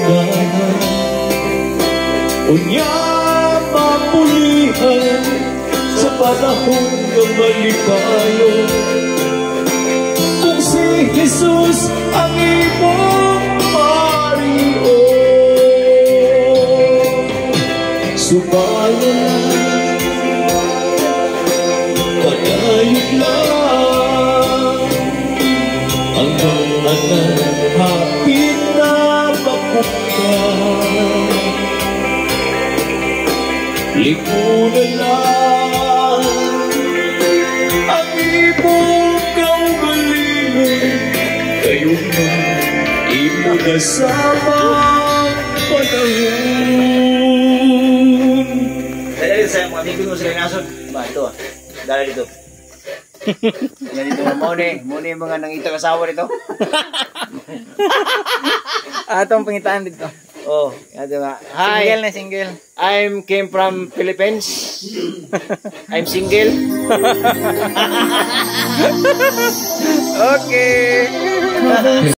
kadiliganan. Unya mapulihan sa panahon ng malipayo. Kung si Jesus ang imong pariyo, subayo lang, pagayot lang, hanggang hapit na mapukan. Likunan lang ang ibong kaugalingon, kayo na imo na sa panahon. Dali dito sa mga amigo mo sa Kinason. Ba, ito ah. Dali dito. Yan dito. Muna yung mga nangitang asawa dito. Atong pangitaan dito. Oh, ito nga. Hi. Single na single. I'm came from Philippines. I'm single. Okay.